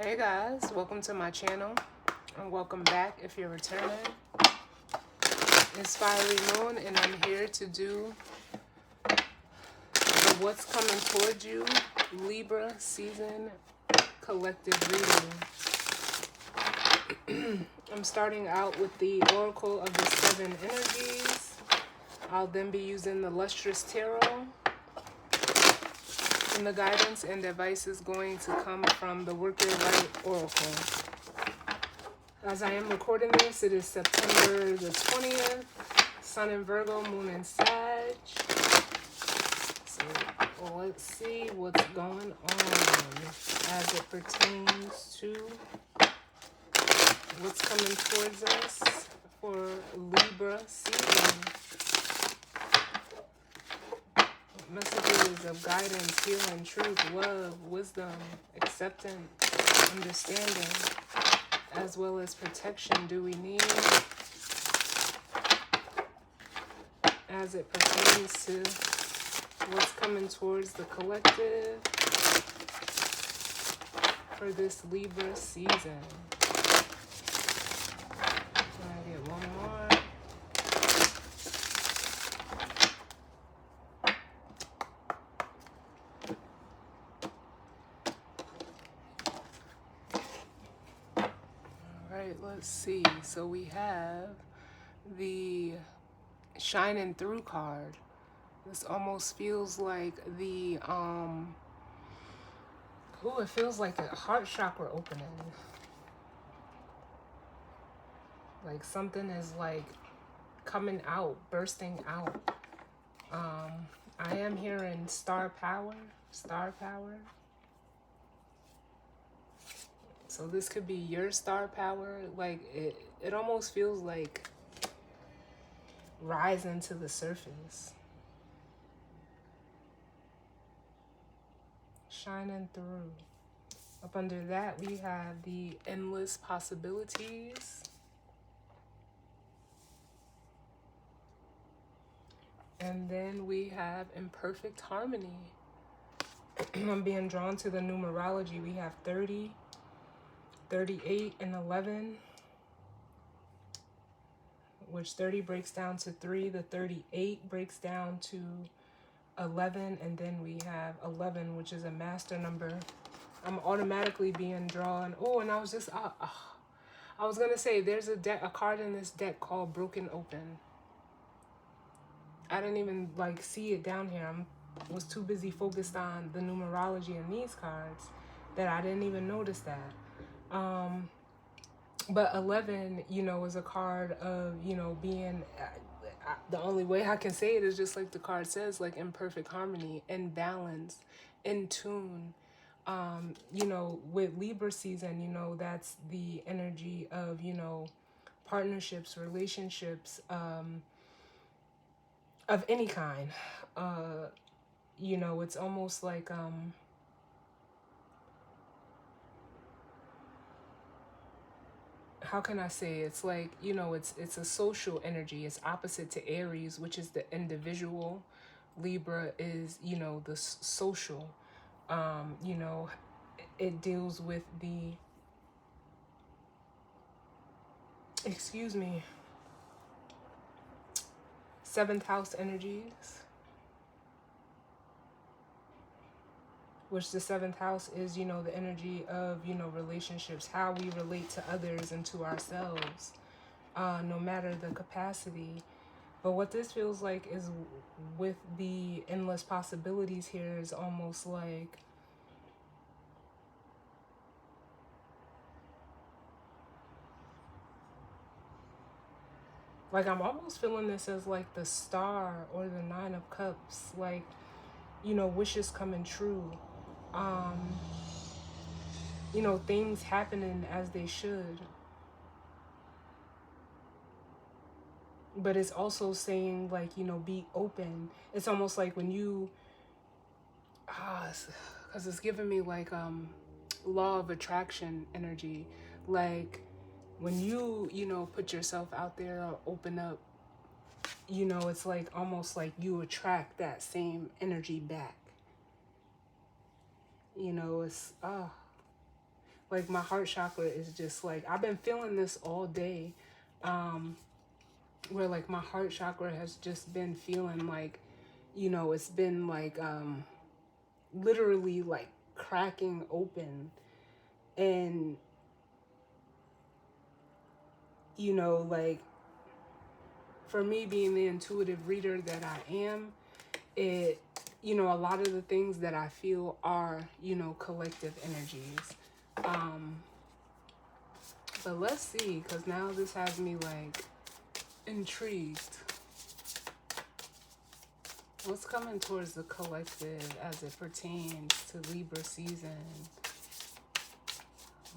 Hey guys, welcome to my channel and welcome back if you're returning. It's Fiery Moon and I'm here to do the What's Coming Towards You Libra Season Collective Reading. I'm starting out with the Oracle of the Seven Energies. I'll then be using the Lustrous Tarot. And the guidance and advice is going to come from the Work Your Right Oracle. As I am recording this, it is September the 20th. Sun in Virgo, Moon in Sag. So let's see what's going on as it pertains to what's coming towards us for Libra season. Messages of guidance, healing, truth, love, wisdom, acceptance, understanding, as well as protection do we need as it pertains to what's coming towards the collective for this Libra season. Can I get one more? Let's see. So we have the Shining Through card. This almost feels like the it feels like a heart chakra opening. Like something is like coming out, bursting out. I am hearing star power. So this could be your star power. Like it almost feels like rising to the surface. Shining through. Up under that, we have the endless possibilities. And then we have imperfect harmony. I'm being drawn to the numerology. We have 30, 38, and 11, which 30 breaks down to 3. The 38 breaks down to 11, and then we have 11, which is a master number. I'm automatically being drawn. Oh, and I was just, I was going to say, there's a card in this deck called Broken Open. I didn't even see it down here. I was too busy focused on the numerology in these cards that I didn't even notice that. But 11, is a card of, being, the only way I can say it is just like the card says, like in perfect harmony, in balance, in tune. With Libra season, that's the energy of, partnerships, relationships, of any kind. It's almost like, how can I say? It's like, it's a social energy. It's opposite to Aries, which is the individual. Libra is, the social. It deals with the, seventh house energies, which the seventh house is, the energy of, relationships, how we relate to others and to ourselves, no matter the capacity. But what this feels like is with the endless possibilities here is almost like I'm almost feeling this as like the Star or the Nine of Cups, like, wishes coming true. Things happening as they should. But it's also saying, like, be open. It's almost like when you, because it's giving me like law of attraction energy. Like when you, put yourself out there or open up, it's like almost like you attract that same energy back. It's, Like my heart chakra is just like, I've been feeling this all day, where like my heart chakra has just been feeling like, you know, it's been like literally like cracking open. And you know, like for me being the intuitive reader that I am, it, you know, a lot of the things that I feel are, you know, collective energies. But let's see, because now this has me like intrigued. What's coming towards the collective as it pertains to Libra season?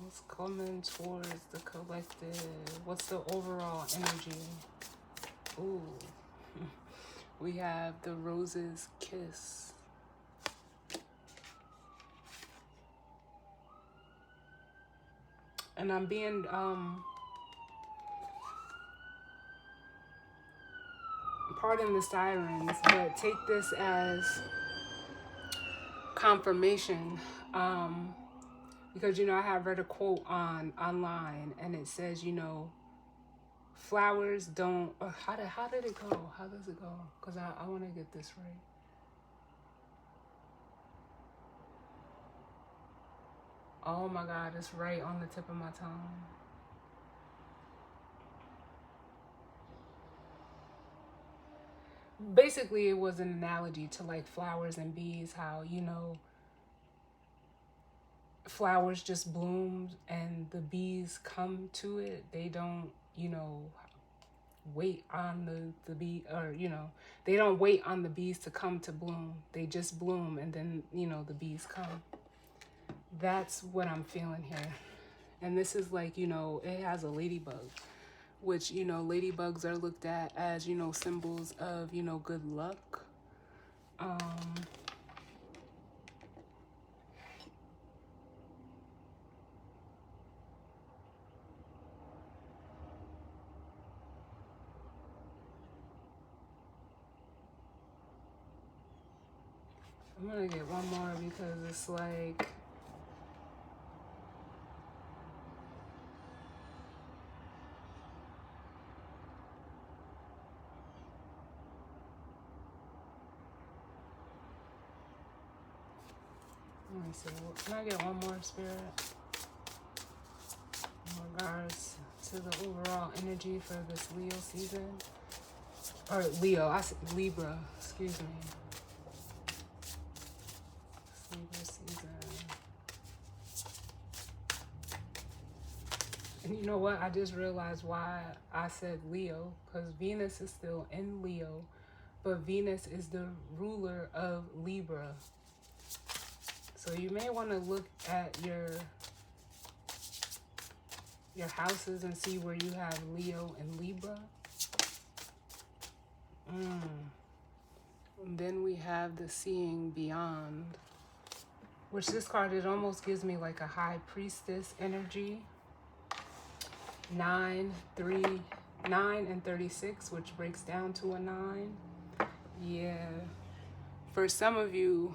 What's coming towards the collective? What's the overall energy? Ooh. We have the Rose's Kiss. And I'm being pardon the sirens, but take this as confirmation. Because, you know, I have read a quote online, and it says, you know, flowers don't, how did it go? How does it go? Because I want to get this right. Oh my God, it's right on the tip of my tongue. Basically, it was an analogy to like flowers and bees, how, you know, flowers just bloom and the bees come to it. They don't, you know, wait on the bee, or, you know, they don't wait on the bees to come to bloom. They just bloom, and then, you know, the bees come. That's what I'm feeling here. And this is like, you know, it has a ladybug, which, you know, ladybugs are looked at as, you know, symbols of, you know, good luck. I'm gonna get one more because it's like, let me see, can I get one more, Spirit? In regards to the overall energy for this Leo season. Or Leo, I said Libra, excuse me. Libra season. And you know what? I just realized why I said Leo, because Venus is still in Leo, but Venus is the ruler of Libra. So you may want to look at your houses and see where you have Leo and Libra. And then we have the Seeing Beyond, which this card, it almost gives me like a High Priestess energy. 9, and 36, which breaks down to a 9. Yeah. For some of you,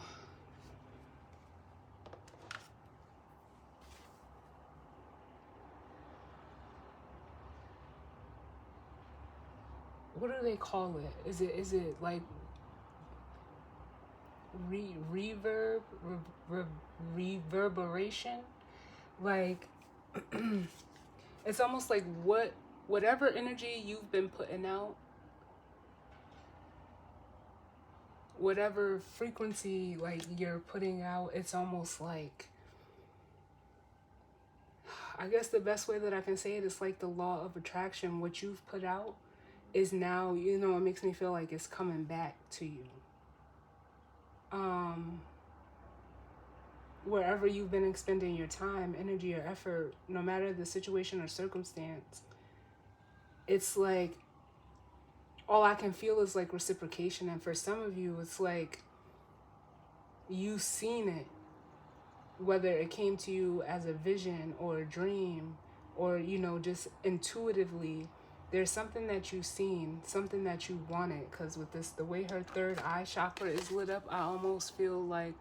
what do they call it? Is it like reverberation? Like it's almost like whatever energy you've been putting out, whatever frequency like you're putting out, it's almost like, I guess the best way that I can say it is like the law of attraction. What you've put out is now, you know, it makes me feel like it's coming back to you. Wherever you've been expending your time, energy, or effort, no matter the situation or circumstance, it's like all I can feel is like reciprocation. And for some of you, it's like you've seen it, whether it came to you as a vision or a dream, or, you know, just intuitively. There's something that you've seen, something that you wanted, because with this, the way her third eye chakra is lit up, I almost feel like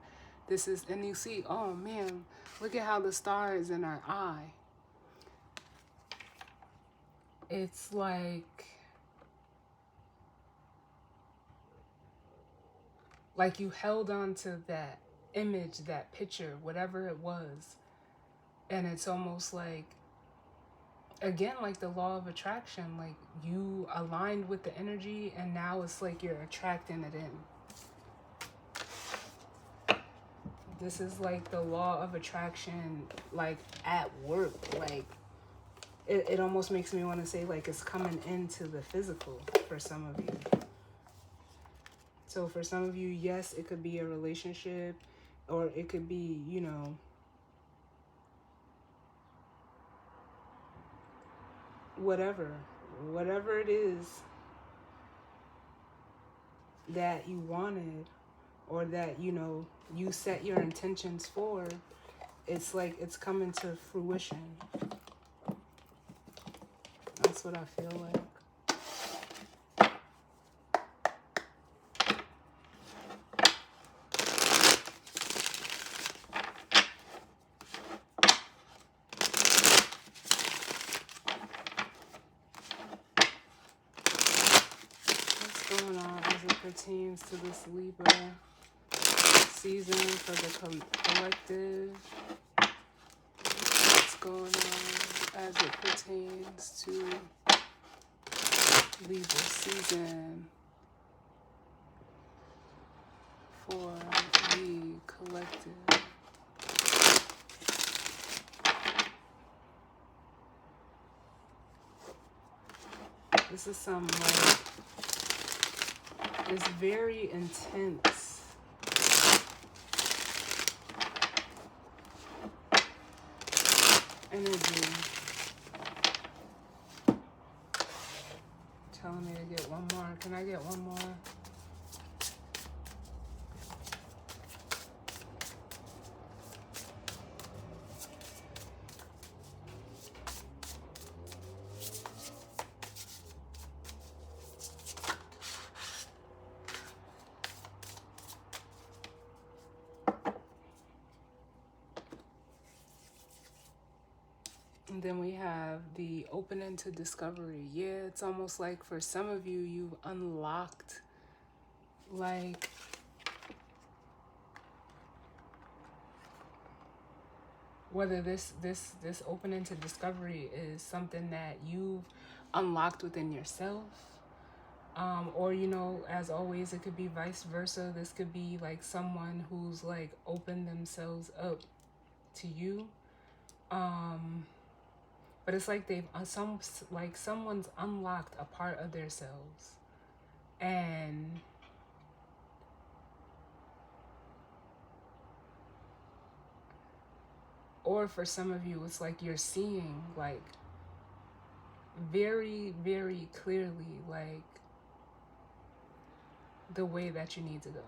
This is, and you see, oh man, look at how the star is in our eye. It's like you held on to that image, that picture, whatever it was. And it's almost like, again, like the law of attraction, like you aligned with the energy and now it's like you're attracting it in. This is like the law of attraction, like at work. Like it almost makes me want to say like it's coming into the physical for some of you. So for some of you, yes, it could be a relationship, or it could be, you know, whatever it is that you wanted, or that, you know, you set your intentions for, it's like it's coming to fruition. That's what I feel like. What's going on as it pertains to this Libra season for the collective? What's going on as it pertains to Libra season for the collective? This is some like, it's very intense. Energy. Telling me to get one more. Can I get one more? And then we have the opening to discovery. Yeah, it's almost like for some of you, you've unlocked like whether this opening to discovery is something that you've unlocked within yourself, or, you know, as always, it could be vice versa. This could be like someone who's like opened themselves up to you. But it's like they've someone's unlocked a part of themselves, and or for some of you, it's like you're seeing like very, very clearly like the way that you need to go.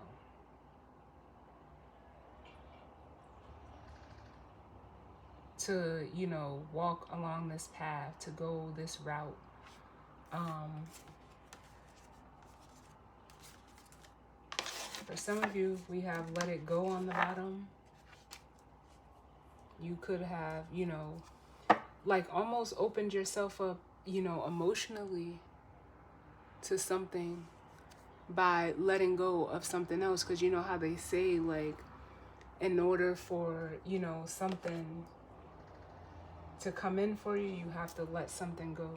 To, you know, walk along this path, to go this route. For some of you, we have let it go on the bottom. You could have, you know, like almost opened yourself up, you know, emotionally to something by letting go of something else. Because you know how they say, like, in order for, you know, something to come in for you, you have to let something go.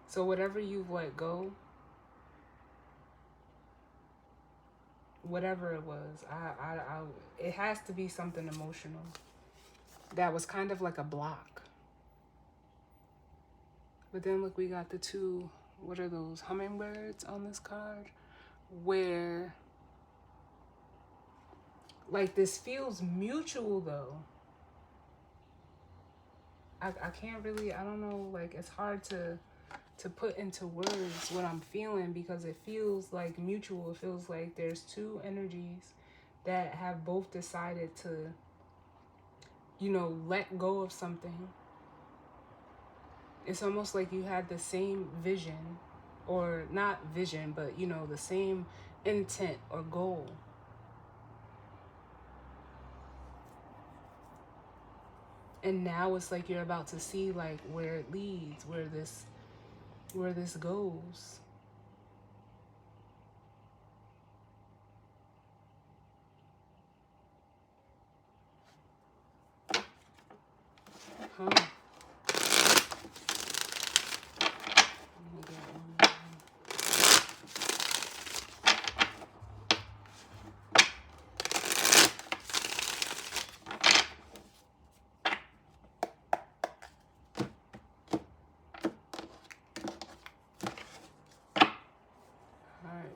So whatever you've let go, whatever it was, it has to be something emotional that was kind of like a block. But then look, we got the two, what are those, hummingbirds on this card, where like this feels mutual though. I can't really, I don't know, like it's hard to put into words what I'm feeling, because it feels like mutual. It feels like there's two energies that have both decided to, you know, let go of something. It's almost like you had the same vision, or not vision, but, you know, the same intent or goal. And now it's like you're about to see like where it leads, where this goes. Huh.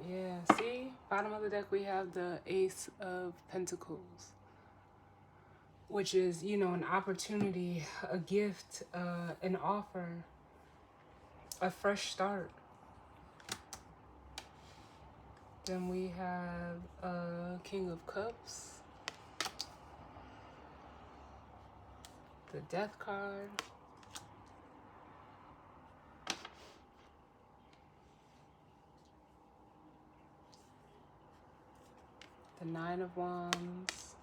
Yeah, see? Bottom of the deck, we have the Ace of Pentacles, which is, you know, an opportunity, a gift, an offer, a fresh start. Then we have King of Cups, the Death card, the Nine of Wands,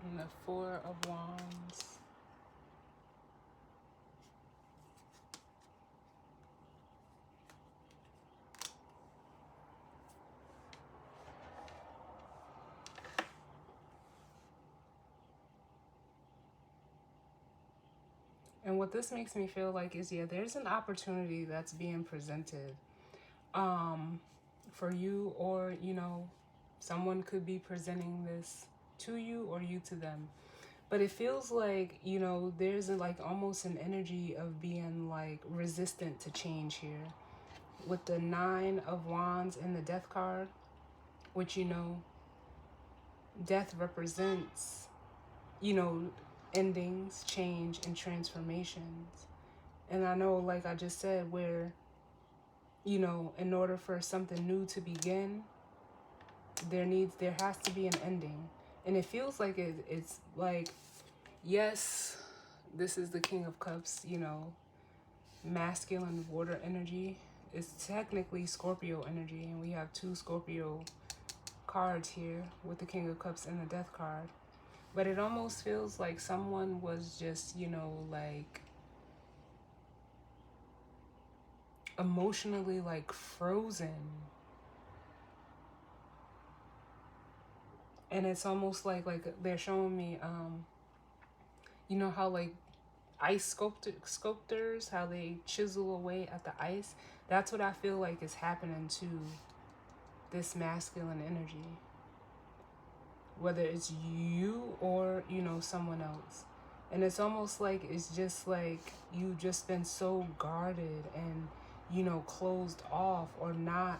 and the Four of Wands. And what this makes me feel like is, yeah, there's an opportunity that's being presented for you, or, you know, someone could be presenting this to you or you to them. But it feels like, you know, there's like almost an energy of being like resistant to change here. With the Nine of Wands and the Death card, which, you know, death represents, you know, endings, change, and transformations. And I know, like I just said, where, you know, in order for something new to begin, there has to be an ending. And it feels like it's like, yes, this is the King of Cups, you know, masculine water energy. It's technically Scorpio energy, and we have two Scorpio cards here with the King of Cups and the Death card. But it almost feels like someone was just, you know, like emotionally like frozen. And it's almost like they're showing me you know how like ice sculptors, how they chisel away at the ice. That's what I feel like is happening to this masculine energy, whether it's you or, you know, someone else. And it's almost like it's just like you've just been so guarded and, you know, closed off, or not.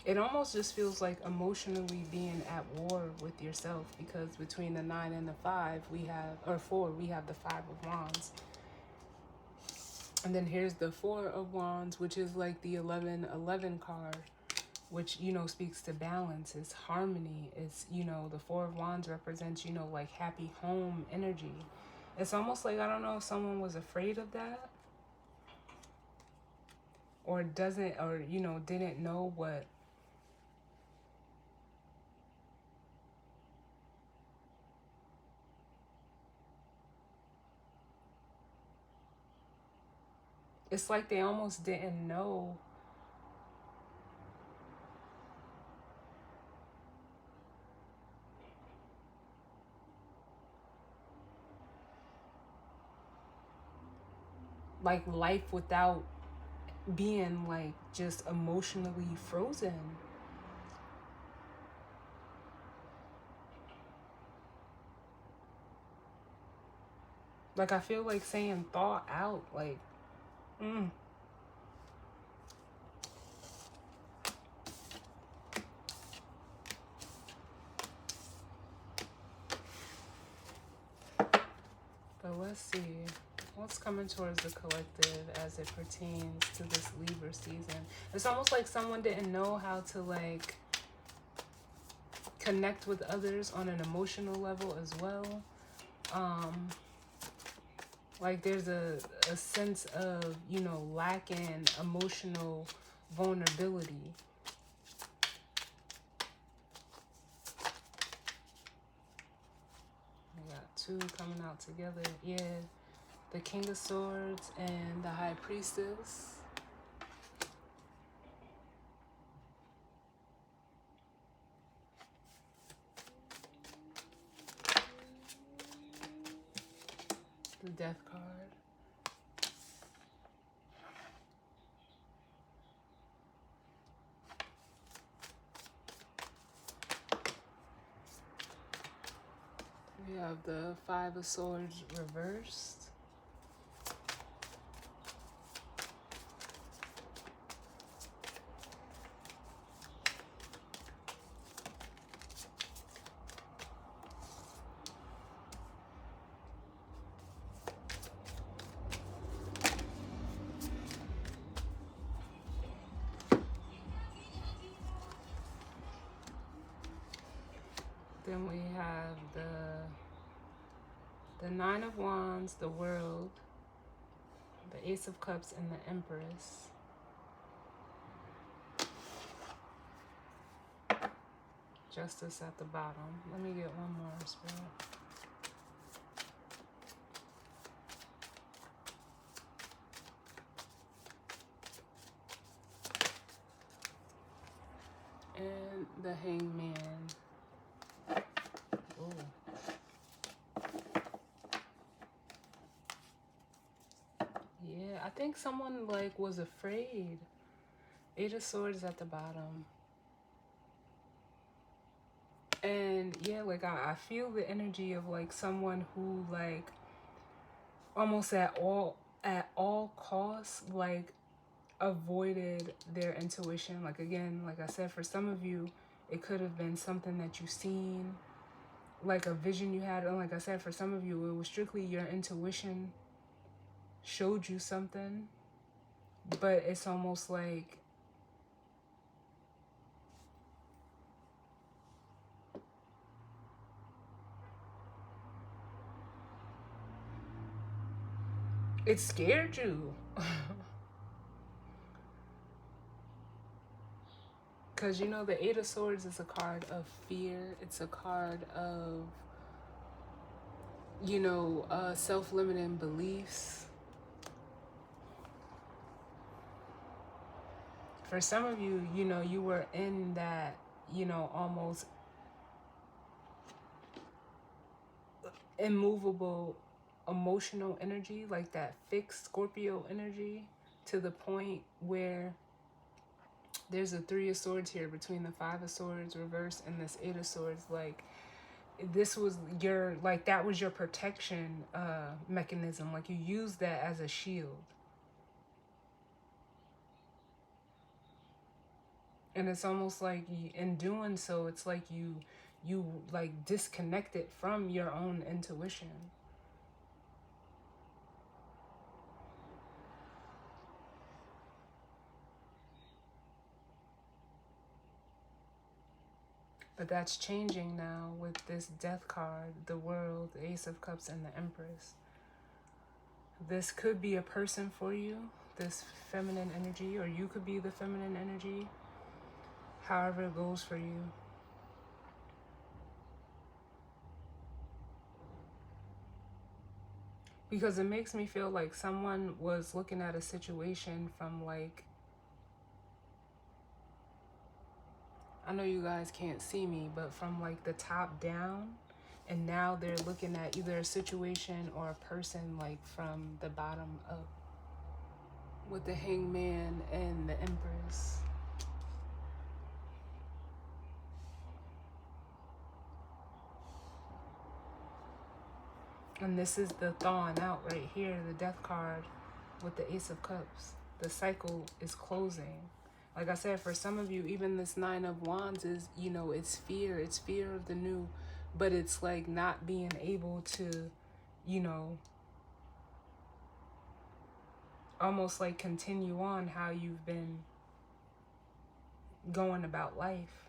It almost just feels like emotionally being at war with yourself, because between the 9 and the 5 we have, or 4, we have the 5 of Wands. And then here's the Four of Wands, which is like the 11-11 card, which, you know, speaks to balance, it's harmony. It's, you know, the Four of Wands represents, you know, like happy home energy. It's almost like, I don't know if someone was afraid of that, or doesn't, or, you know, didn't know what, it's like they almost didn't know. Like life without being like just emotionally frozen. Like I feel like saying thaw out, like, But let's see. What's coming towards the collective as it pertains to this Libra season? It's almost like someone didn't know how to like connect with others on an emotional level as well. Like there's a sense of, you know, lacking emotional vulnerability. We got two coming out together. Yeah, the King of Swords and the High Priestess. The Death card. We have the Five of Swords reversed. Then we have the Nine of Wands, the World, the Ace of Cups, and the Empress. Justice at the bottom. Let me get one more, Spirit. And the Hangman. Ooh. Yeah, I think someone like was afraid. Eight of Swords at the bottom. And yeah, like I feel the energy of like someone who like almost at all costs like avoided their intuition. Like again, like I said, for some of you, it could have been something that you seen, like a vision you had. And like I said, for some of you, it was strictly your intuition showed you something. But it's almost like it scared you. Because, you know, the Eight of Swords is a card of fear. It's a card of, you know, self-limiting beliefs. For some of you, you know, you were in that, you know, almost immovable emotional energy, like that fixed Scorpio energy, to the point where there's a Three of Swords here between the Five of Swords reverse and this Eight of Swords. Like this was your, like that was your protection mechanism. Like you used that as a shield. And it's almost like in doing so, it's like you like disconnected from your own intuition. But that's changing now with this Death card, the World, the Ace of Cups, and the Empress. This could be a person for you, this feminine energy, or you could be the feminine energy, however it goes for you. Because it makes me feel like someone was looking at a situation from like, I know you guys can't see me, but from like the top down, and now they're looking at either a situation or a person like from the bottom up, with the Hangman and the Empress. And this is the thawing out right here, the Death card with the Ace of Cups. The cycle is closing. Like I said, for some of you, even this Nine of Wands is, you know, it's fear. It's fear of the new, but it's like not being able to, you know, almost like continue on how you've been going about life.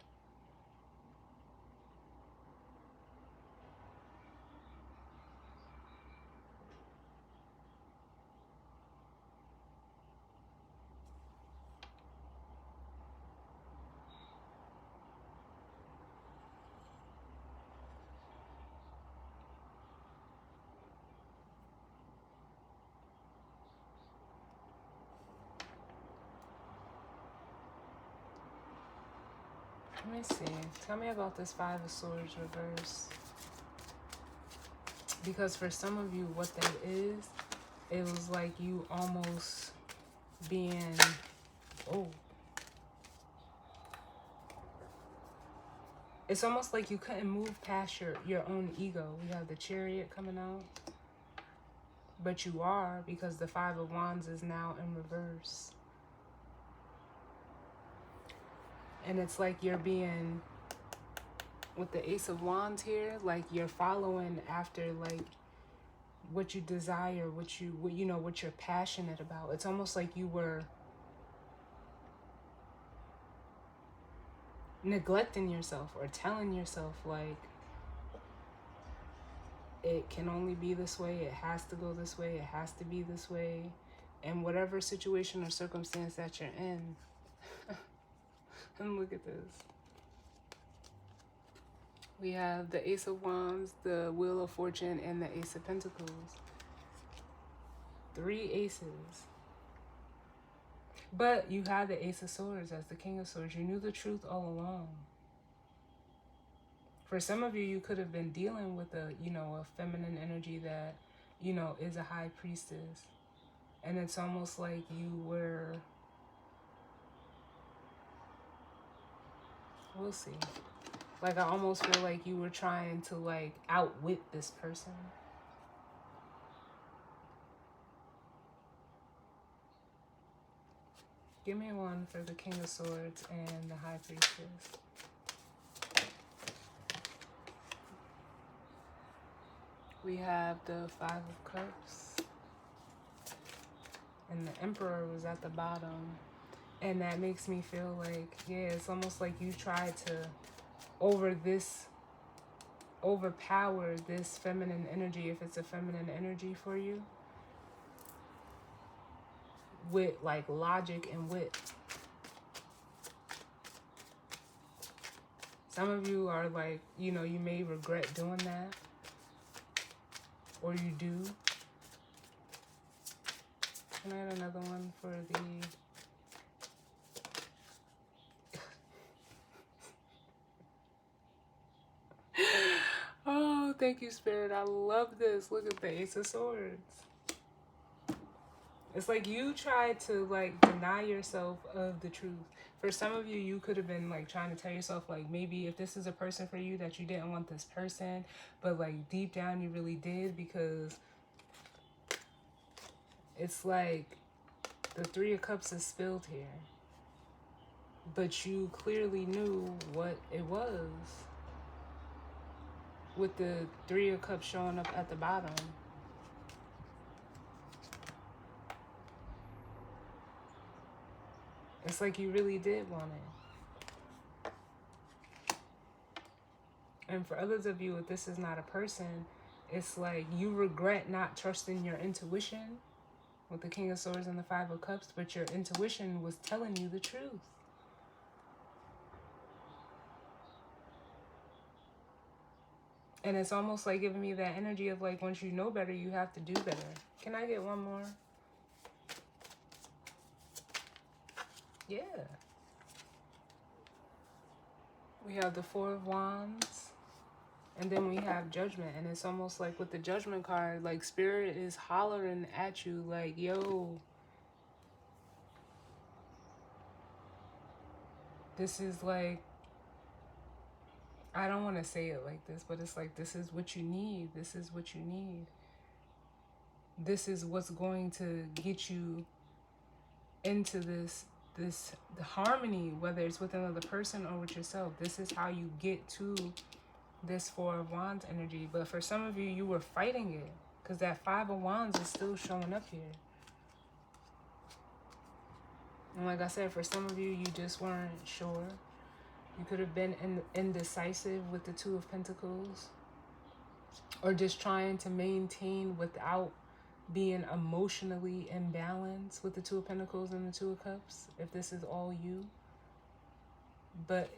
Let me see. Tell me about this Five of Swords reverse. Because for some of you, what that is, it was like you almost being, oh. It's almost like you couldn't move past your own ego. We have the Chariot coming out. But you are, because the Five of Wands is now in reverse. And it's like you're being, with the Ace of Wands here, like you're following after like what you desire, what you're passionate about. It's almost like you were neglecting yourself or telling yourself like it can only be this way, it has to go this way, it has to be this way. And whatever situation or circumstance that you're in. And look at this. We have the Ace of Wands, the Wheel of Fortune, and the Ace of Pentacles. 3 aces. But you had the Ace of Swords as the King of Swords. You knew the truth all along. For some of you, you could have been dealing with a feminine energy that, is a high priestess. And it's almost like you were, we'll see. Like, I almost feel like you were trying to, like, outwit this person. Give me one for the King of Swords and the High Priestess. We have the Five of Cups. And the Emperor was at the bottom. And that makes me feel like, yeah, it's almost like you tried to overpower this feminine energy, if it's a feminine energy for you, with like logic and wit. Some of you are like, you may regret doing that, or you do. Can I add another one for the oh, thank you, Spirit. I love this. Look at the Ace of Swords. It's like you tried to like deny yourself of the truth. For some of you, you could have been like trying to tell yourself like maybe if this is a person for you that you didn't want this person, but like deep down you really did, because it's like the Three of Cups is spilled here. But you clearly knew what it was, with the Three of Cups showing up at the bottom. It's like you really did want it. And for others of you, if this is not a person, it's like you regret not trusting your intuition with the King of Swords and the Five of Cups, but your intuition was telling you the truth. And it's almost like giving me that energy of like, once you know better, you have to do better. Can I get one more? Yeah. We have the Four of Wands. And then we have Judgment. And it's almost like with the Judgment card, like Spirit is hollering at you like, yo, this is like, I don't want to say it like this, but it's like, this is what you need. This is what you need. This is what's going to get you into this the harmony, whether it's with another person or with yourself. This is how you get to this Four of Wands energy. But for some of you, you were fighting it, because that Five of Wands is still showing up here. And like I said, for some of you, you just weren't sure. You could have been indecisive with the Two of Pentacles, or just trying to maintain without being emotionally imbalanced with the Two of Pentacles and the Two of Cups, if this is all you. But,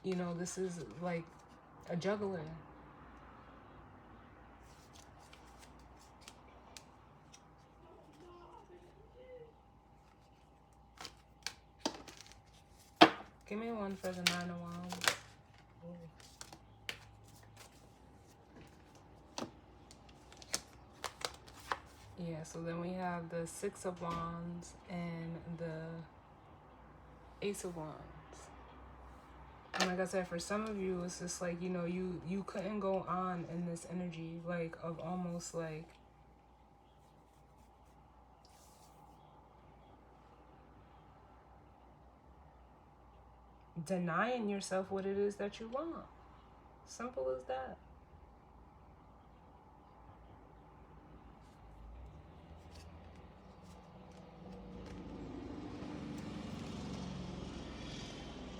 you know, this is like a juggler. Give me one for the Nine of Wands. Yeah, so then we have the Six of Wands and the Ace of Wands. And like I said, for some of you, it's just like, you know, you couldn't go on in this energy, like, of almost like denying yourself what it is that you want. Simple as that.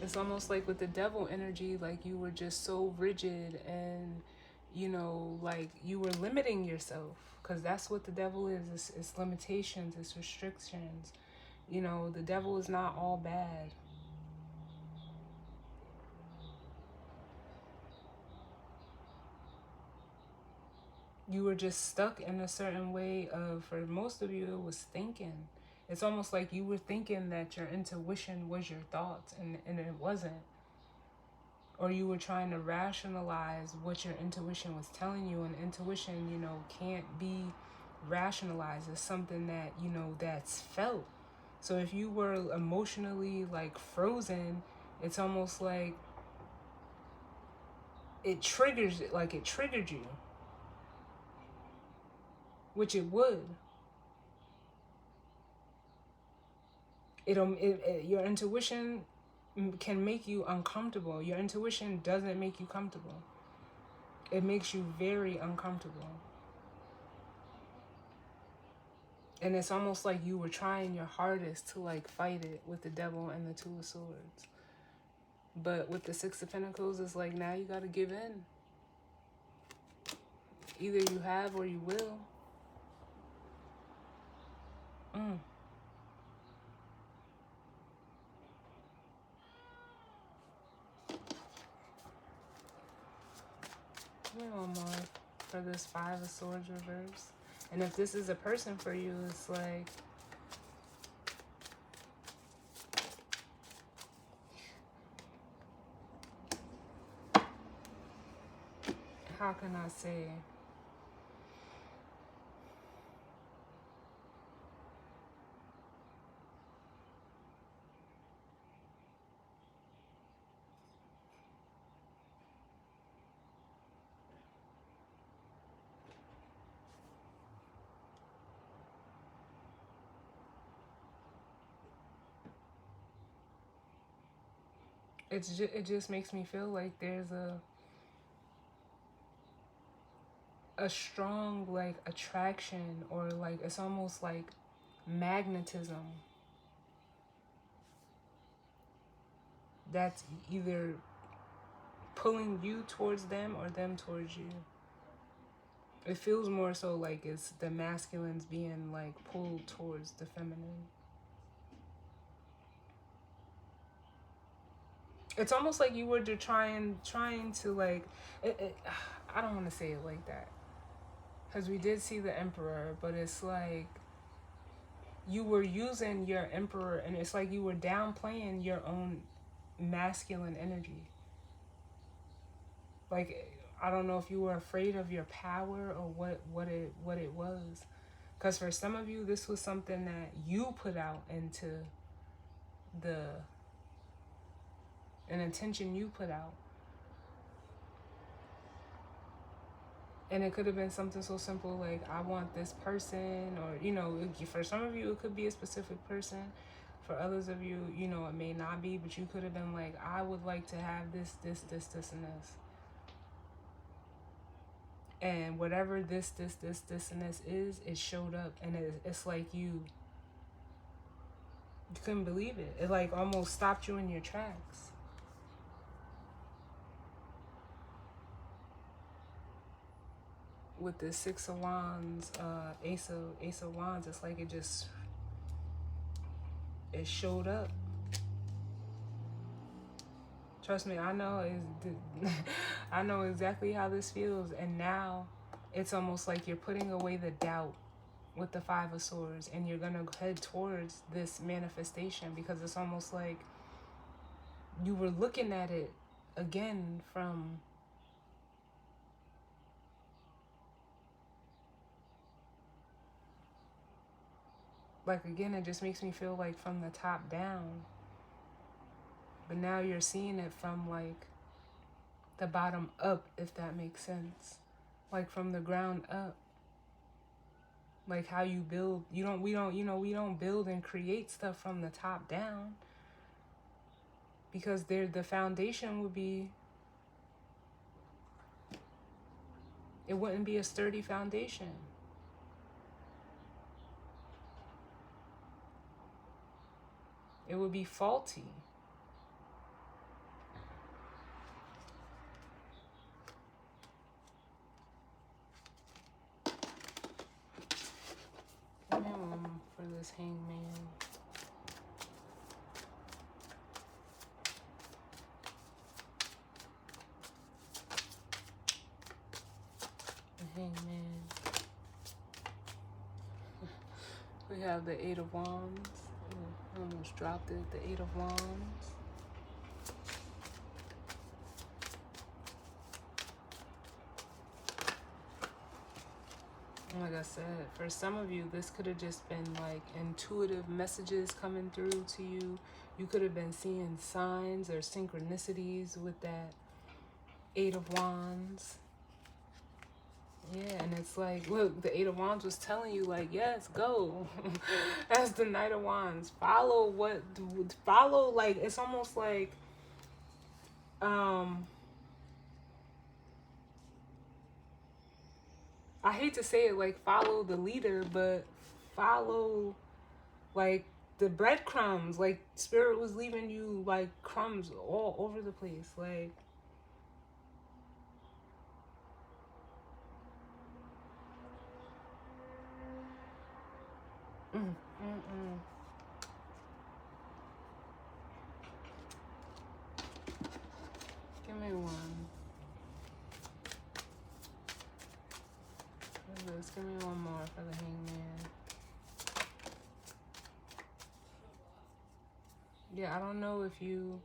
It's almost like with the Devil energy, like you were just so rigid and, you know, like you were limiting yourself. Because that's what the Devil is. It's limitations, it's restrictions. You know, the Devil is not all bad. You were just stuck in a certain way of, for most of you, it was thinking. It's almost like you were thinking that your intuition was your thoughts, and it wasn't. Or you were trying to rationalize what your intuition was telling you, and intuition, you know, can't be rationalized. It's something that, you know, that's felt. So if you were emotionally like frozen, it's almost like it triggers it, like it triggered you, which it would. Your intuition can make you uncomfortable. Your intuition doesn't make you comfortable. It makes you very uncomfortable. And it's almost like you were trying your hardest to like fight it with the Devil and the Two of Swords. But with the Six of Pentacles, it's like now you got to give in. Either you have or you will. Give me one more for this Five of Swords reverse. And if this is a person for you, it's like, how can I say? It just makes me feel like there's a strong like attraction, or like it's almost like magnetism that's either pulling you towards them or them towards you. It feels more so like it's the masculines being like pulled towards the feminine. It's almost like you were just trying to like I don't want to say it like that, because we did see the Emperor, but it's like you were using your Emperor, and it's like you were downplaying your own masculine energy. Like, I don't know if you were afraid of your power or what it was. Because for some of you, this was something that you put out into an intention you put out. And it could have been something so simple like, I want this person, or, you know, for some of you, it could be a specific person. For others of you, you know, it may not be, but you could have been like, I would like to have this, and this. And whatever this, and this is, it showed up. And it's like you You couldn't believe it. It like almost stopped you in your tracks. With the Six of Wands, Ace of Wands, it's like it showed up. Trust me, I know I know exactly how this feels, and now it's almost like you're putting away the doubt with the Five of Swords, and you're gonna head towards this manifestation, because it's almost like you were looking at it again from like, again, it just makes me feel like from the top down, but now you're seeing it from like the bottom up, if that makes sense, like from the ground up. Like how you build, we don't build and create stuff from the top down, because the foundation would be, it wouldn't be a sturdy foundation. It would be faulty. For this Hangman. The Hangman. We have the Eight of Wands. I almost dropped it. The Eight of Wands. Like I said, for some of you, this could have just been like intuitive messages coming through to you. You could have been seeing signs or synchronicities with that Eight of Wands. Yeah, and it's like, look, the Eight of Wands was telling you, like, yes, go. As the Knight of Wands. Follow, like, it's almost like, I hate to say it, like, follow the leader, but follow, like, the breadcrumbs. Like, Spirit was leaving you, like, crumbs all over the place. Like, Give me one. Give me one more for the Hangman. Yeah, I don't know if you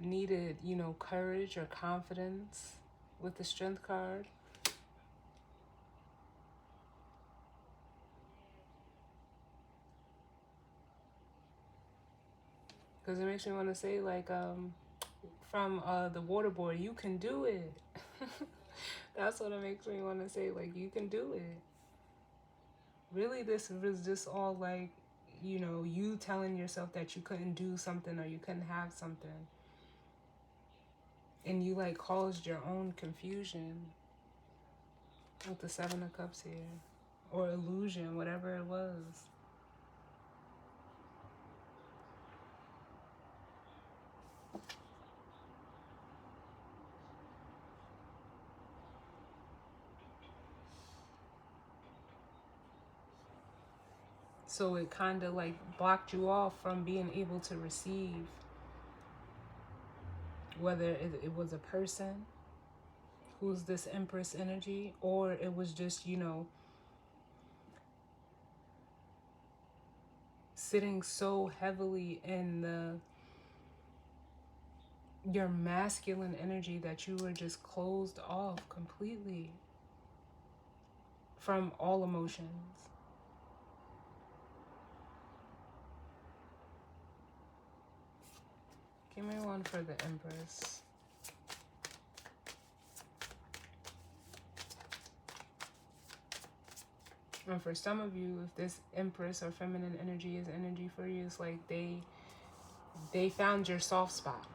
needed, courage or confidence with the Strength card. Because it makes me want to say, like, from the waterboard, you can do it. That's what it makes me want to say, like, you can do it. Really, this was just all like, you telling yourself that you couldn't do something or you couldn't have something. And you, like, caused your own confusion with the Seven of Cups here. Or illusion, whatever it was. So it kind of like blocked you off from being able to receive, whether it was a person who's this Empress energy, or it was just, sitting so heavily in your masculine energy that you were just closed off completely from all emotions. Give me one for the Empress. And for some of you, if this Empress or feminine energy is energy for you, it's like they found your soft spot.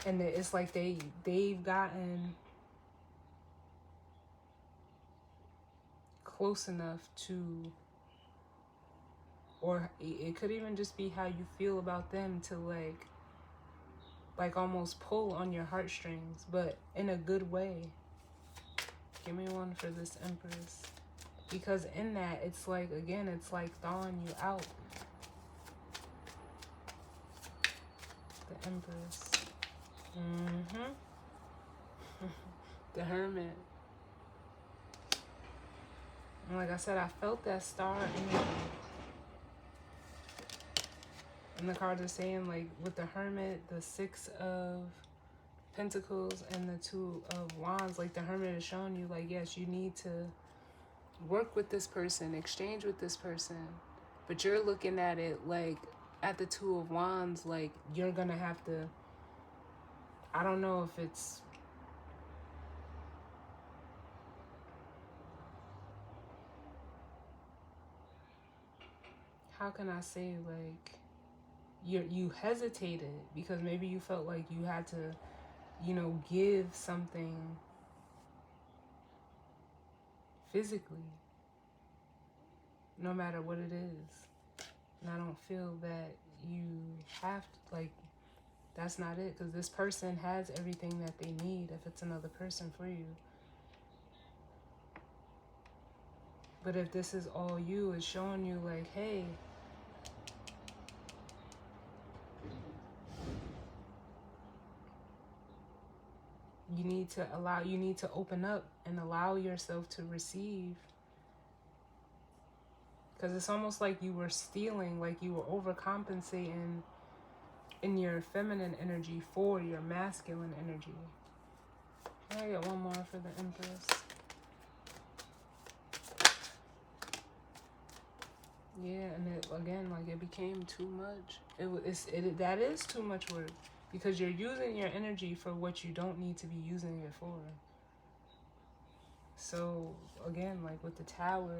And it's like they've gotten close enough to or it could even just be how you feel about them to like almost pull on your heartstrings, but in a good way. Give me one for this Empress. Because in that, it's like, again, it's like thawing you out. The Empress. The Hermit. And like I said, I felt that star energy. And the cards are saying, like, with the Hermit, the Six of Pentacles, and the Two of Wands, like, the Hermit is showing you, like, yes, you need to work with this person, exchange with this person. But you're looking at it, like, at the Two of Wands, like, you're going to have to, I don't know if it's, how can I say, like, you hesitated because maybe you felt like you had to, you know, give something physically, no matter what it is. And I don't feel that you have to, like, that's not it, because this person has everything that they need if it's another person for you. But if this is all you, it's showing you, like, hey, you need to open up and allow yourself to receive. Because it's almost like you were stealing, like you were overcompensating in your feminine energy for your masculine energy. I got one more for the Empress. Yeah, and it, again, like, it became too much. That is too much work, because you're using your energy for what you don't need to be using it for. So again, like with the Tower,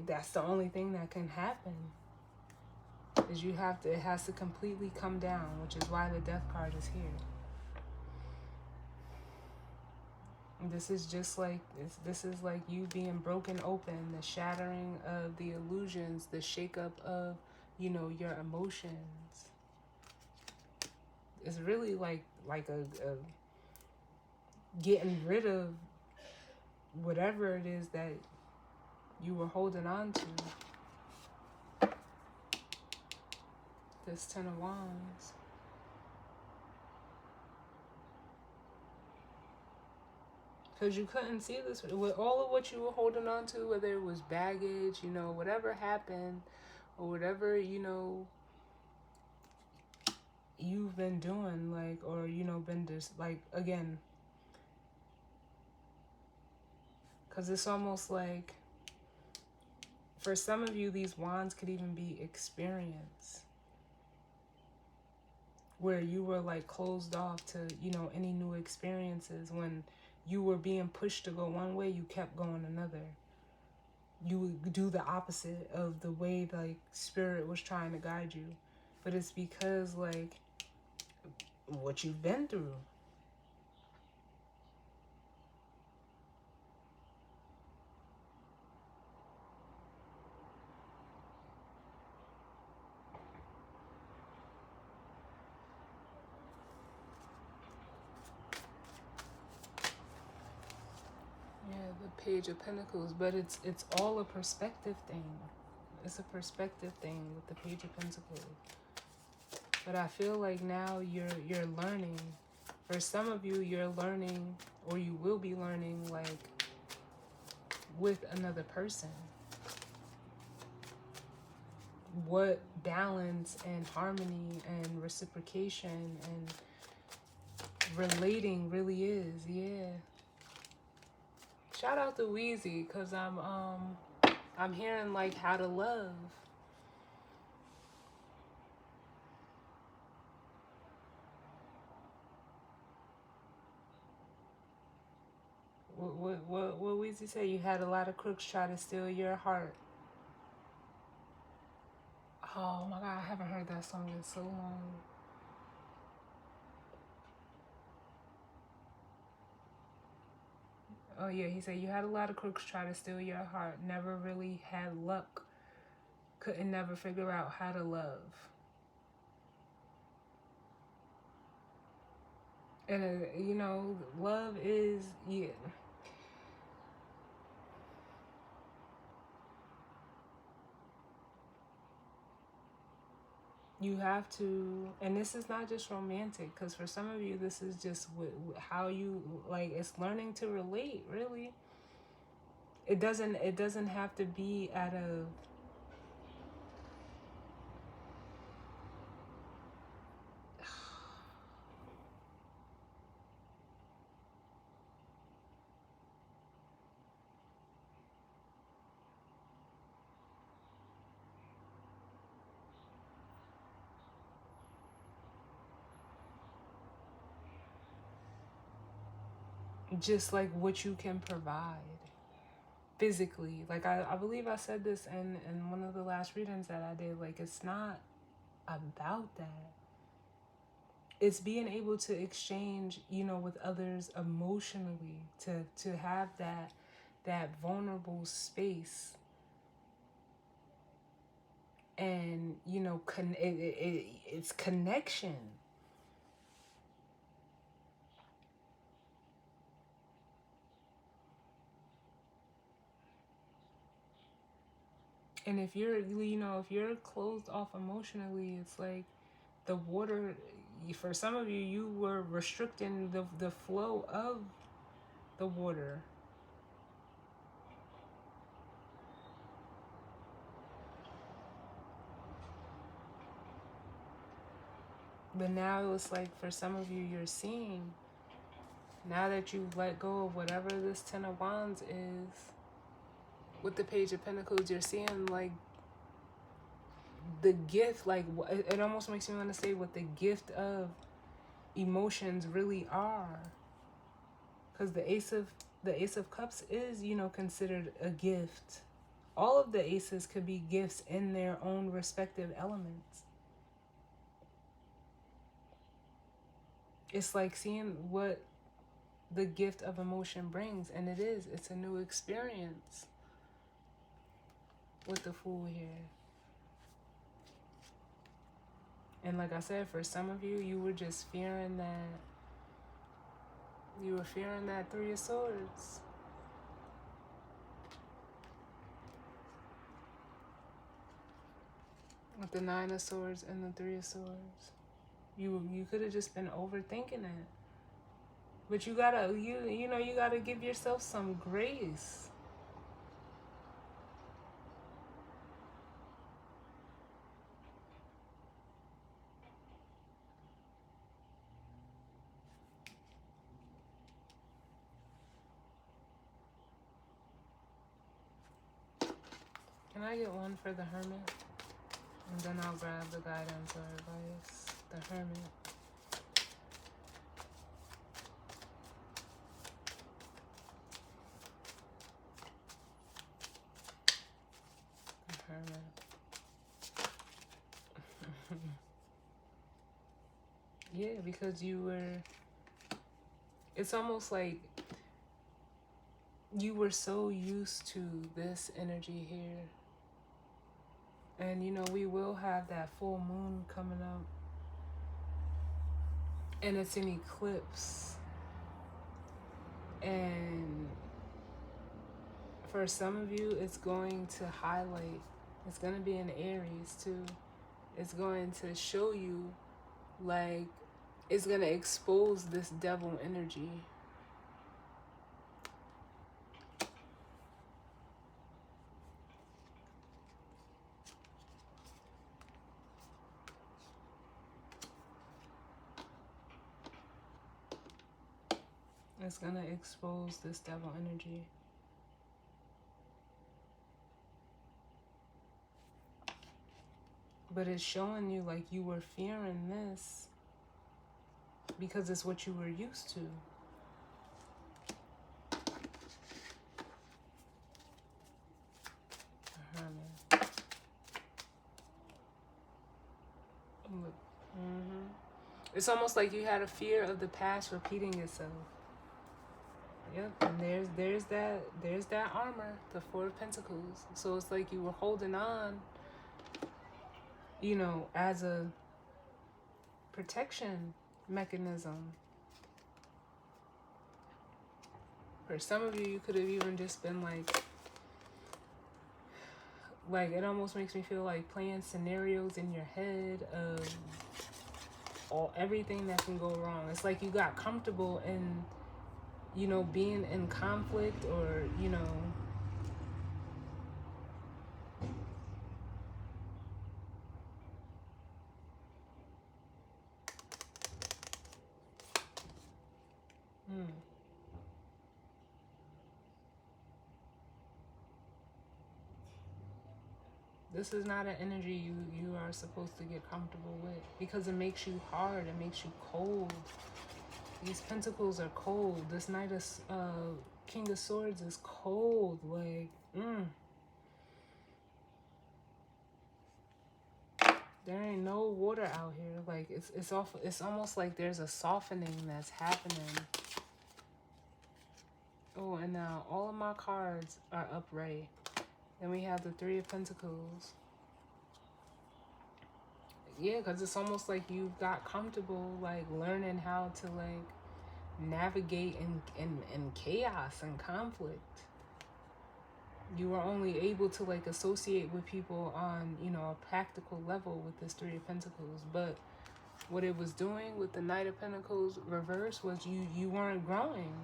that's the only thing that can happen, is it has to completely come down, which is why the Death card is here. This is just like, this is like you being broken open, the shattering of the illusions, the shakeup of, you know, your emotions. It's really like a getting rid of whatever it is that you were holding on to. This Ten of Wands. Because you couldn't see this with all of what you were holding on to, whether it was baggage, you know, whatever happened, or whatever, you know, you've been doing, like, or, you know, been just, like, again, because it's almost like, for some of you, these wands could even be experience, where you were, like, closed off to, you know, any new experiences. When you were being pushed to go one way, you kept going another. You would do the opposite of the way, like, spirit was trying to guide you. But it's because, like, what you've been through. Yeah, the Page of Pentacles. But it's all a perspective thing. It's a perspective thing with the Page of Pentacles. But I feel like now you're learning. For some of you, you're learning, or you will be learning, like, with another person, what balance and harmony and reciprocation and relating really is. Yeah. Shout out to Wheezy, because I'm hearing, like, how to love. What Weezy say? You had a lot of crooks try to steal your heart. Oh my God, I haven't heard that song in so long. Oh yeah, he said you had a lot of crooks try to steal your heart. Never really had luck. Couldn't never figure out how to love. And you know, love is, yeah. You have to, and this is not just romantic, because for some of you, this is just how you, like, it's learning to relate, really. It doesn't have to be out of, just like what you can provide physically. Like I believe I said this in one of the last readings that I did. Like, it's not about that. It's being able to exchange, you know, with others emotionally, to have that vulnerable space, and you know, it's connection. And if you're, you know, if you're closed off emotionally, it's like the water, for some of you, you were restricting the flow of the water. But now it's like, for some of you, you're seeing, now that you've let go of whatever this Ten of Wands is, with the Page of Pentacles, you're seeing like the gift, like it almost makes me want to say what the gift of emotions really are. Because the Ace of Cups is, you know, considered a gift. All of the aces could be gifts in their own respective elements. It's like seeing what the gift of emotion brings, and it's a new experience with the Fool here. And like I said, for some of you, you were just fearing that, Three of Swords. With the Nine of Swords and the Three of Swords. You could have just been overthinking it. But you gotta, you know, you gotta give yourself some grace. Can I get one for the Hermit? And then I'll grab the guidance or advice. The Hermit. The Hermit. Yeah, because it's almost like you were so used to this energy here. And, you know, we will have that full moon coming up. And it's an eclipse. And for some of you, it's going to highlight. It's going to be in Aries, too. It's going to show you, like, it's going to expose this devil energy. It's going to expose this devil energy. But it's showing you like you were fearing this because it's what you were used to. It's almost like you had a fear of the past repeating itself. Yep, and there's that armor, the Four of Pentacles. So it's like you were holding on, you know, as a protection mechanism. For some of you, you could have even just been like it almost makes me feel like playing scenarios in your head of everything that can go wrong. It's like you got comfortable in, you know, being in conflict, or, you know, this is not an energy you are supposed to get comfortable with, because it makes you hard, it makes you cold. These pentacles are cold. This Knight of King of Swords is cold. Like, there ain't no water out here. Like, it's almost like there's a softening that's happening. Oh, and now all of my cards are upright. Then we have the Three of Pentacles. Yeah, because it's almost like you've got comfortable, like, learning how to, like, navigate in chaos and conflict. You were only able to, like, associate with people on, you know, a practical level with this Three of Pentacles. But what it was doing with the Knight of Pentacles reverse was you weren't growing.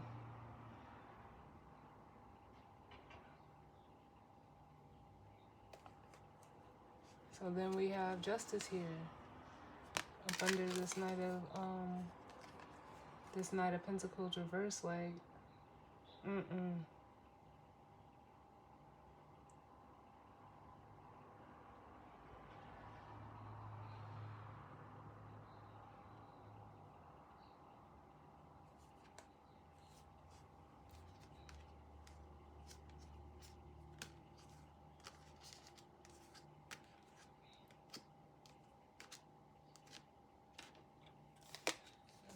So then we have Justice here, up under this Knight of Pentacles reverse. Like,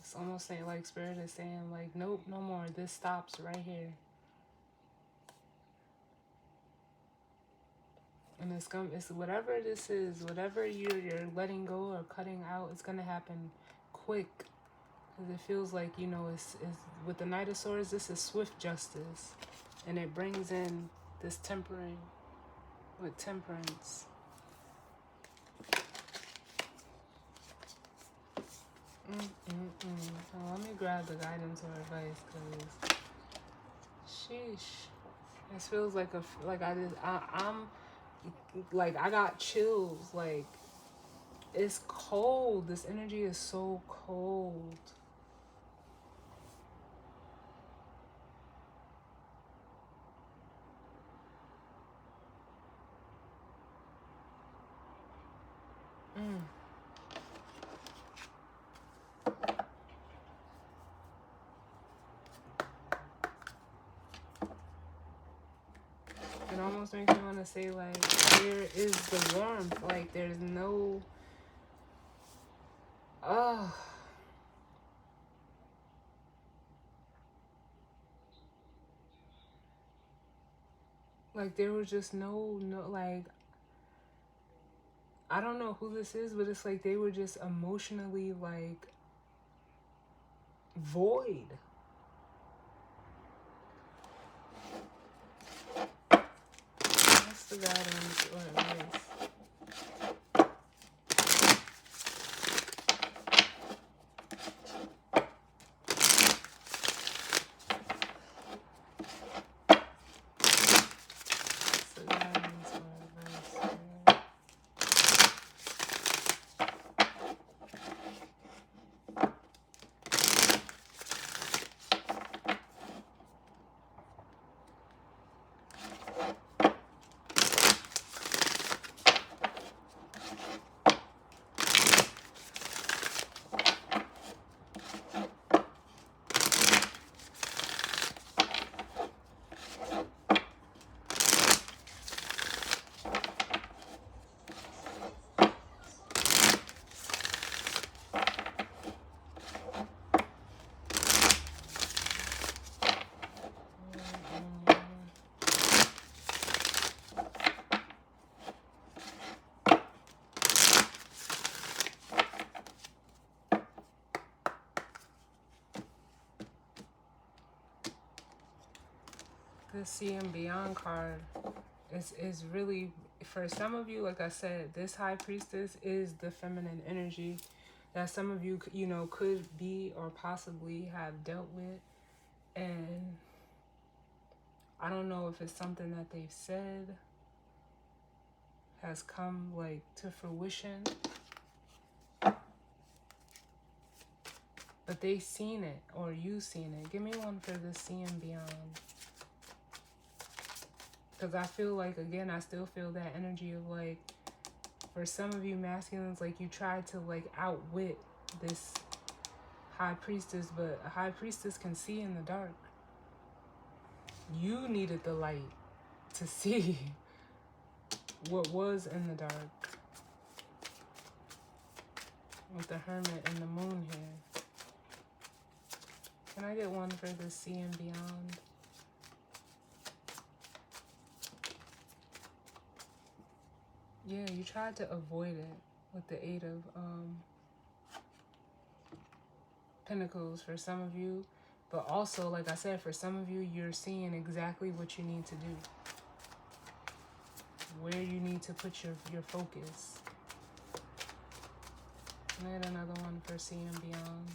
it's almost like Spirit is saying, like, nope, no more. This stops right here. And it's whatever this is, whatever you're letting go or cutting out, it's gonna happen quick. Because it feels like, you know, it's with the Knight of Swords, this is swift justice. And it brings in this tempering with temperance. Oh, let me grab the guidance or advice, because sheesh. This feels like I'm like, I got chills. Like, it's cold. This energy is so cold. It almost makes me want to say, like, there is the warmth. Like, there's no... Like, there was just no, like... I don't know who this is, but it's like they were just emotionally, like, void. What's the guidance or advice? The See and Beyond card is really, for some of you, like I said, this High Priestess is the feminine energy that some of you, you know, could be or possibly have dealt with. And I don't know if it's something that they've said has come like to fruition, but they seen it or you seen it. Give me one for the See and Beyond. Because I feel like, again, I still feel that energy of like, for some of you masculines, like you tried to like outwit this High Priestess, but a High Priestess can see in the dark. You needed the light to see what was in the dark. With the Hermit and the Moon here. Can I get one for the See and Beyond? Yeah, you tried to avoid it with the Eight of Pentacles for some of you. But also, like I said, for some of you, you're seeing exactly what you need to do. Where you need to put your focus. And I had another one for See and Beyond.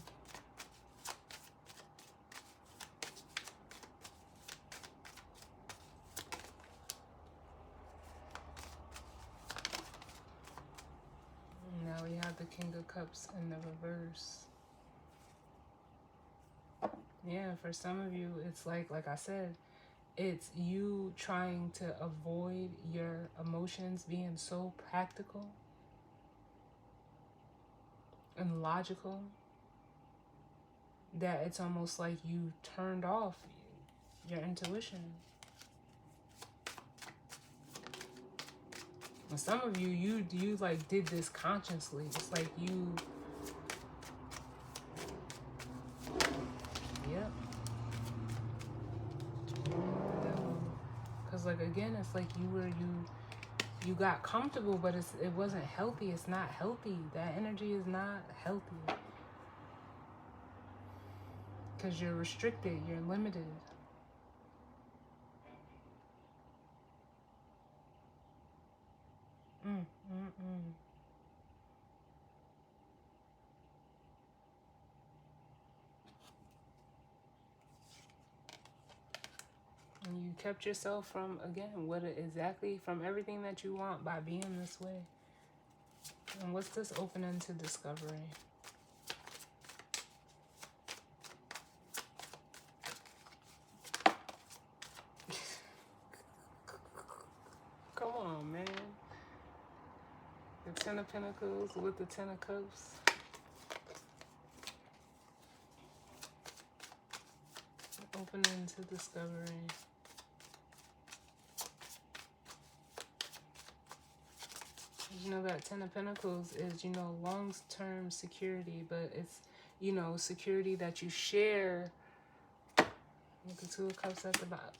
Now we have the King of Cups in the reverse. Yeah, for some of you, it's like I said, it's you trying to avoid your emotions being so practical and logical that it's almost like you turned off your intuition. And some of you, you like did this consciously. It's like you, yep. Because like again, it's like you got comfortable, but it wasn't healthy. It's not healthy. That energy is not healthy. Because you're restricted, you're limited. And you kept yourself from, again, exactly from everything that you want by being this way. And what's this opening to discovery? Come on, man. The Ten of Pentacles with the Ten of Cups. Opening to discovery. You know, that Ten of Pentacles is, you know, long-term security, but it's, you know, security that you share with the Two of Cups at the bottom.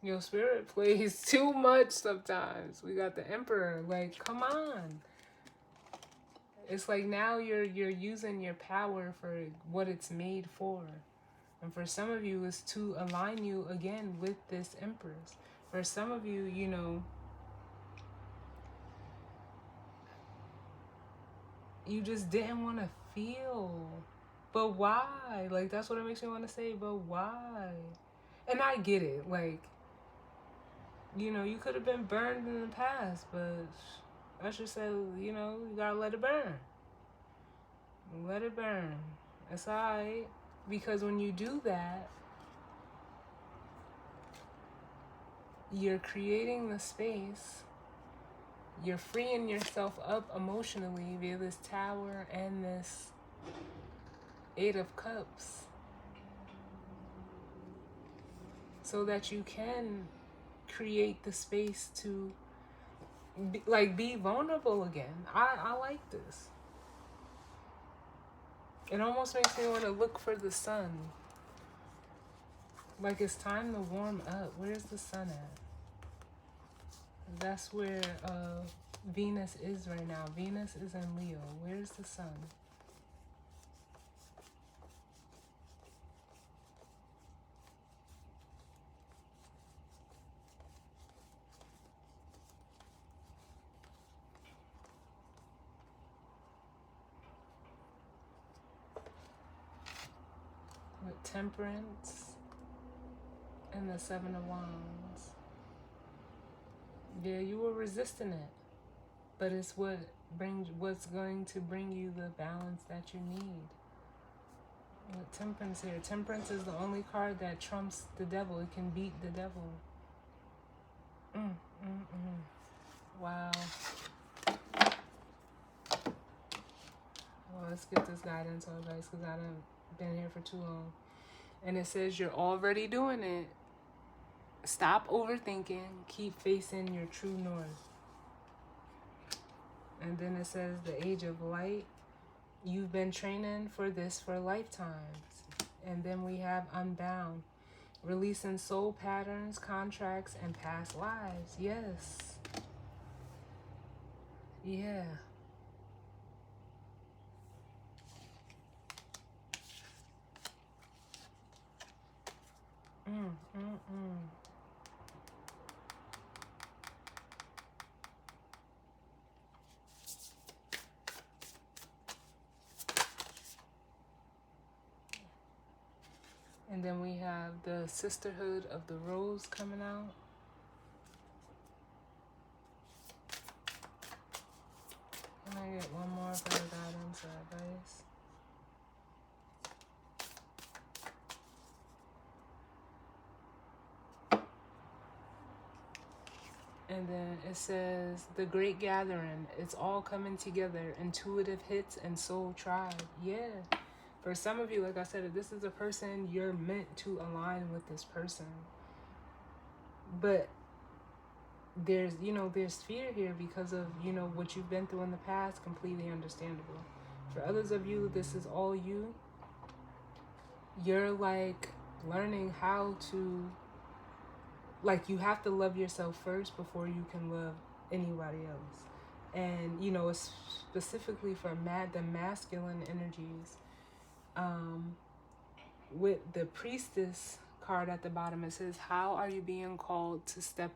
Your spirit plays too much sometimes. We got the Emperor. Like, come on. It's like now you're using your power for what it's made for. And for some of you, it's to align you again with this Empress. For some of you, you know, you just didn't want to feel. But why? Like, that's what it makes me want to say, but why? And I get it. Like, you know, you could have been burned in the past, but I should say, you know, you gotta let it burn. Let it burn. It's alright. Because when you do that, you're creating the space. You're freeing yourself up emotionally via this Tower and this Eight of Cups. So that you can create the space to be vulnerable again. I like this. It almost makes me want to look for the sun. Like it's time to warm up. Where's the sun at? That's where Venus is right now. Venus is in Leo. Where's the sun? Temperance and the Seven of Wands. Yeah, you were resisting it, but it's what's going to bring you the balance that you need. With Temperance here. Temperance is the only card that trumps the devil. It can beat the devil. Wow. Well, let's get this guidance or advice because I haven't been here for too long. And it says you're already doing it. Stop overthinking. Keep facing your true north. And then it says the age of light. You've been training for this for lifetimes. And then we have unbound. Releasing soul patterns, contracts, and past lives. Yes. Yeah. And then we have the Sisterhood of the Rose coming out. Can I get one more for the guidance or advice? And then it says, the Great Gathering. It's all coming together. Intuitive hits and soul tribe. Yeah. For some of you, like I said, if this is a person, you're meant to align with this person. But there's fear here because of, what you've been through in the past. Completely understandable. For others of you, this is all you. You're like learning how to, like, you have to love yourself first before you can love anybody else. And, it's specifically for the masculine energies. With the Priestess card at the bottom, it says, how are you being called to step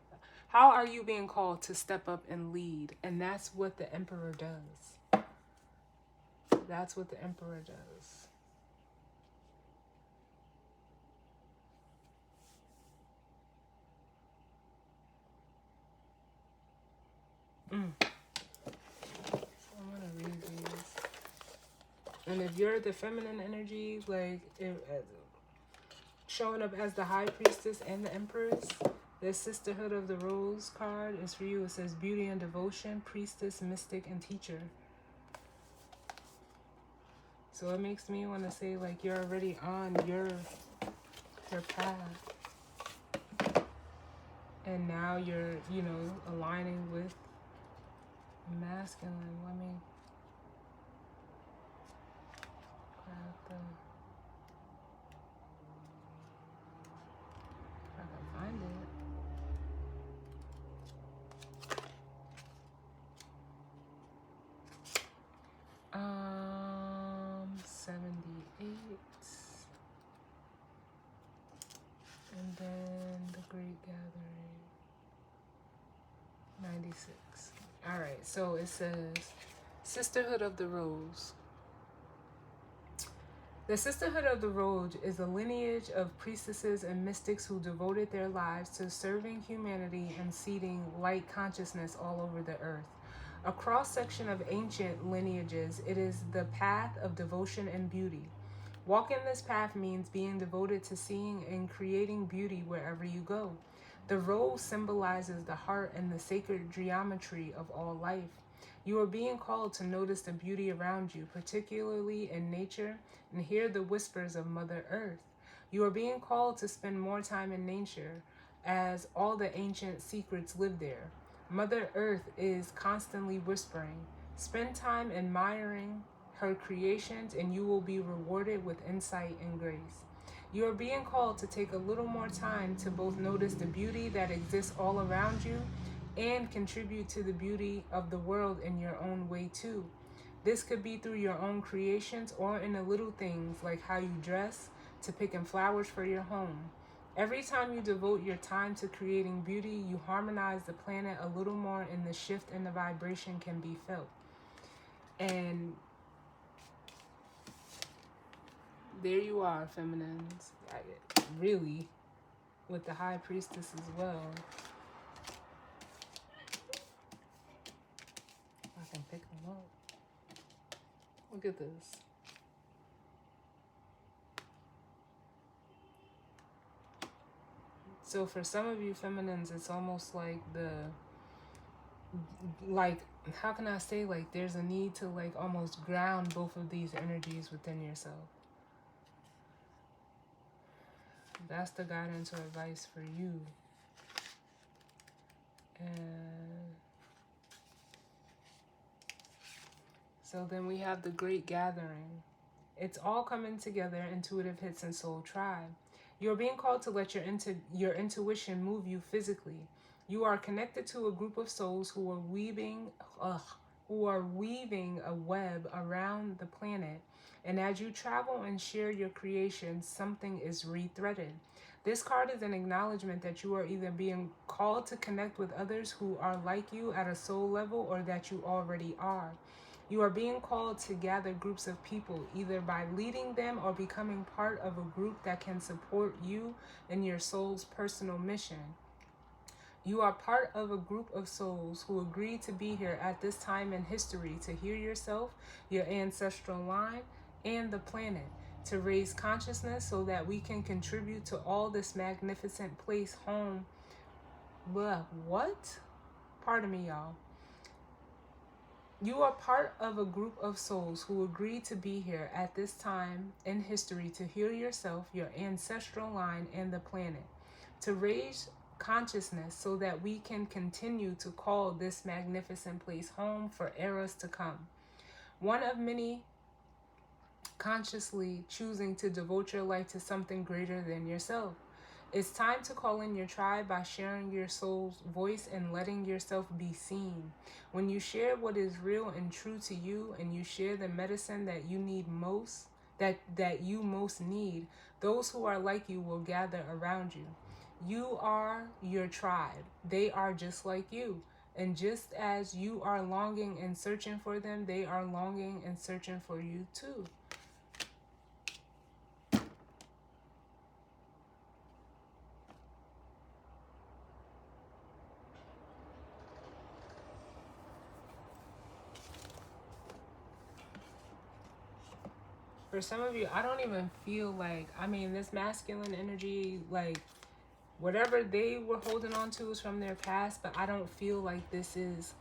up and lead? And that's what the Emperor does. That's what the Emperor does. So I'm gonna read these. And if you're the feminine energy, like showing up as the High Priestess and the Empress, the Sisterhood of the Rose card is for you. It says beauty and devotion, priestess, mystic, and teacher. So it makes me want to say, like, you're already on your path. And now you're, aligning with masculine. Let me grab the... if I can find it. 78. And then the Great Gathering. 96. Alright, so it says Sisterhood of the Rose. The Sisterhood of the Rose is a lineage of priestesses and mystics who devoted their lives to serving humanity and seeding light consciousness all over the earth. A cross-section of ancient lineages, it is the path of devotion and beauty. Walking this path means being devoted to seeing and creating beauty wherever you go. The rose symbolizes the heart and the sacred geometry of all life. You are being called to notice the beauty around you, particularly in nature, and hear the whispers of Mother Earth. You are being called to spend more time in nature, as all the ancient secrets live there. Mother Earth is constantly whispering. Spend time admiring her creations, and you will be rewarded with insight and grace. You are being called to take a little more time to both notice the beauty that exists all around you and contribute to the beauty of the world in your own way too. This could be through your own creations or in the little things like how you dress to picking flowers for your home. Every time you devote your time to creating beauty, you harmonize the planet a little more, and the shift in the vibration can be felt. And There you are, feminines. Really, with the High Priestess as well. I can pick them up. Look at this. So for some of you feminines, it's almost like how can I say, like, there's a need to, like, almost ground both of these energies within yourself. That's the guidance or advice for you. And so then we have the Great Gathering. It's all coming together, intuitive hits and soul tribe. You're being called to let your intuition move you physically. You are connected to a group of souls who are weaving a web around the planet. And as you travel and share your creations, something is rethreaded. This card is an acknowledgement that you are either being called to connect with others who are like you at a soul level, or that you already are. You are being called to gather groups of people, either by leading them or becoming part of a group that can support you in your soul's personal mission. You are part of a group of souls who agreed to be here at this time in history to hear yourself, your ancestral line, and the planet, to raise consciousness so that we can contribute to all this magnificent place home. What? Pardon me, y'all. You are part of a group of souls who agreed to be here at this time in history to heal yourself, your ancestral line, and the planet, to raise consciousness so that we can continue to call this magnificent place home for eras to come. One of many consciously choosing to devote your life to something greater than yourself. It's time to call in your tribe by sharing your soul's voice and letting yourself be seen. When you share what is real and true to you, and you share the medicine that you need most, that you most need, those who are like you will gather around you. You are your tribe. They are just like you. And just as you are longing and searching for them, they are longing and searching for you too. For some of you, I don't even feel like, this masculine energy, like, whatever they were holding on to is from their past, but I don't feel like this is,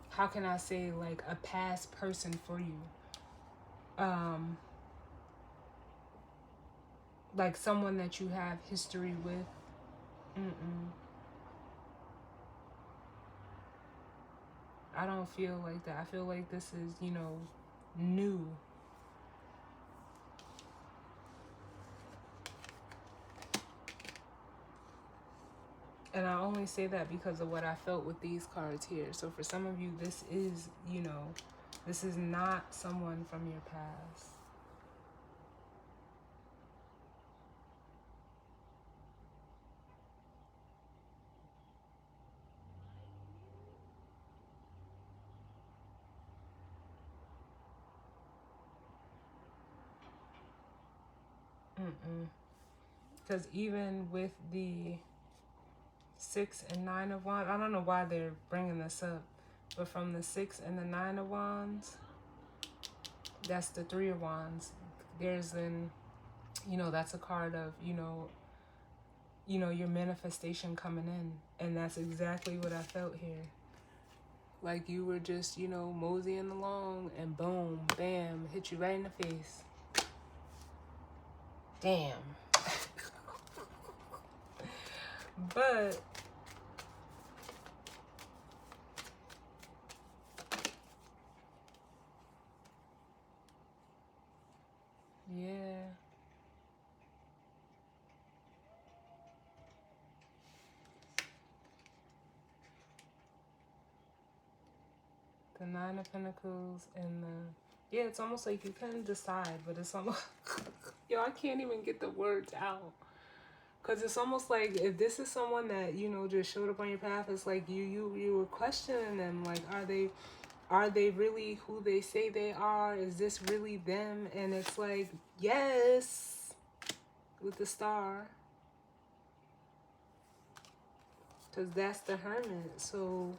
how can I say, like, a past person for you. Like someone that you have history with. I don't feel like that. I feel like this is, new. And I only say that because of what I felt with these cards here. So for some of you, this is, this is not someone from your past. Because even with the 6 and 9 of Wands, I don't know why they're bringing this up, but from the 6 and the 9 of Wands, that's the 3 of Wands. There's that's a card of, your manifestation coming in. And that's exactly what I felt here. Like you were just, moseying along and boom, bam, hit you right in the face. Damn. But yeah. The 9 of Pentacles and the, it's almost like you couldn't decide, but it's almost, I can't even get the words out. Because it's almost like if this is someone that, just showed up on your path, it's like you were questioning them. Like, are they really who they say they are? Is this really them? And it's like, yes. with the star. Because that's the Hermit. So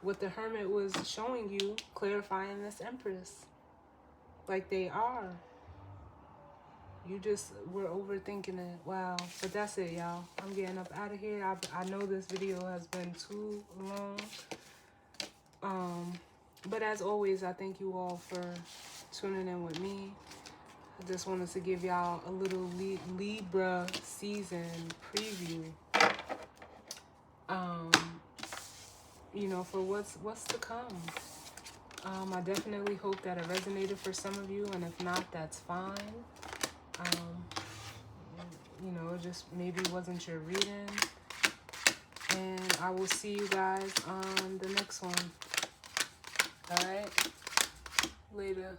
what the Hermit was showing you, clarifying this Empress. Like they are. You just were overthinking it. Wow. But that's it, y'all. I'm getting up out of here. I know this video has been too long. But as always, I thank you all for tuning in with me. I just wanted to give y'all a little Libra season preview. You know, for what's to come. I definitely hope that it resonated for some of you, and if not, that's fine. You know, it just maybe wasn't your reading. And I will see you guys on the next one. All right? Later.